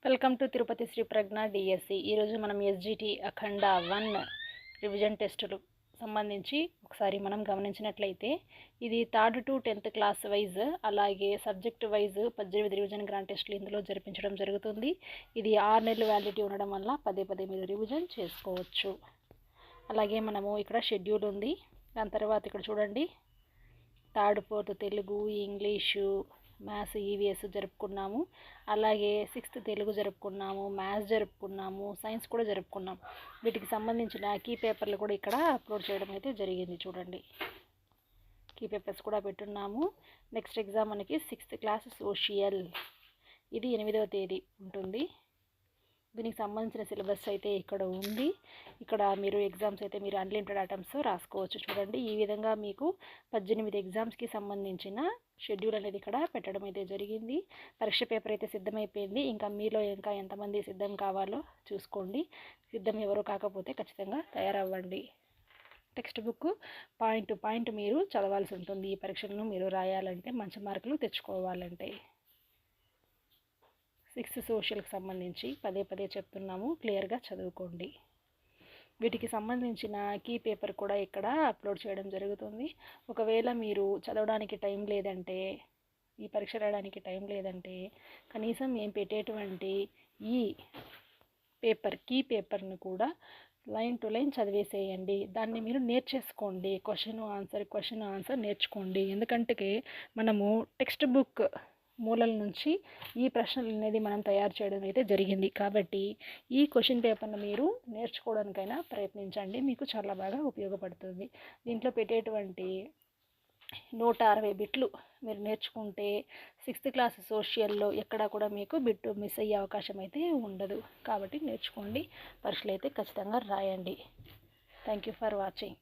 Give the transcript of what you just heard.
Welcome to Tirupati Shri Pragna DSC. ఈరోజు మనం SGT అఖండ 1 revision టెస్టులు సంబంధించి ఒకసారి మనం గమనించినట్లయితే ఇది 3rd to 10th class wise అలాగే సబ్జెక్ట్ వైజ్ 18 రివిజన్ గ్రాండ్ టెస్టులు ఇందులో జరిపించడం జరుగుతుంది. ఇది 6 నెలలు వ్యాలిడిటీ ఉండడం వల్ల పదే మీరు రివిజన్ చేసుకోవచ్చు. అలాగే మనము ఇక్కడ షెడ్యూల్ ఉంది. దాని తర్వాత ఇక్కడ చూడండి 3rd 4th Telugu, English, maths, EVS జరుపుకున్నాము. అలాగే 6th తెలుగు జరుపుకున్నాము, మ్యాథ్స్ జరుపుకున్నాము, సైన్స్ కూడా జరుపుకున్నాం. వీటికి సంబంధించిన కీ పేపర్లు కూడా ఇక్కడ అప్లోడ్ చేయడం అయితే జరిగింది. చూడండి, కీ పేపర్స్ కూడా పెట్టున్నాము. నెక్స్ట్ ఎగ్జామ్ మనకి 6th క్లాస్ సోషల్, ఇది 8వ తేదీ ఉంటుంది. దీనికి సంబంధించిన సిలబస్ అయితే ఇక్కడ ఉంది. ఇక్కడ మీరు ఎగ్జామ్స్ అయితే మీరు అన్లిమిటెడ్ ఐటమ్స్ రాసుకోవచ్చు. చూడండి, ఈ విధంగా మీకు 18 ఎగ్జామ్స్కి సంబంధించిన షెడ్యూల్ అనేది ఇక్కడ పెట్టడం అయితే జరిగింది. పరీక్ష పేపర్ అయితే సిద్ధమైపోయింది. ఇంకా మీలో ఇంకా ఎంతమంది సిద్ధం కావాలో చూసుకోండి. సిద్ధం ఎవరు కాకపోతే ఖచ్చితంగా తయారవ్వండి. Textbook point to point మీరు చదవాల్సి ఉంటుంది. ఈ పరీక్షలను మీరు రాయాలంటే, మంచి మార్కులు తెచ్చుకోవాలంటే. 6th సోషల్కి సంబంధించి పదే చెప్తున్నాము, క్లియర్గా చదువుకోండి. వీటికి సంబంధించిన కీ పేపర్ కూడా ఇక్కడ అప్లోడ్ చేయడం జరుగుతుంది. ఒకవేళ మీరు చదవడానికి టైం లేదంటే, ఈ పరీక్ష రాయడానికి టైం లేదంటే, కనీసం మేము పెట్టేటువంటి ఈ పేపర్ కీ పేపర్ను కూడా లైన్ టు లైన్ చదివేసేయండి. దాన్ని మీరు నేర్చేసుకోండి. క్వశ్చన్ ఆన్సర్ నేర్చుకోండి. ఎందుకంటే మనము టెక్స్ట్ బుక్ మూలల నుంచి ఈ ప్రశ్నలు అనేది మనం తయారు చేయడం అయితే జరిగింది. కాబట్టి ఈ క్వశ్చన్ పేపర్ను మీరు నేర్చుకోవడానికైనా ప్రయత్నించండి. మీకు చాలా బాగా ఉపయోగపడుతుంది. దీంట్లో పెట్టేటువంటి 160 బిట్లు మీరు నేర్చుకుంటే 6th క్లాస్ సోషల్లో ఎక్కడా కూడా మీకు బిట్టు మిస్ అయ్యే అవకాశం అయితే ఉండదు. కాబట్టి నేర్చుకోండి. పరీక్షలు అయితే ఖచ్చితంగా రాయండి. Thank you for watching.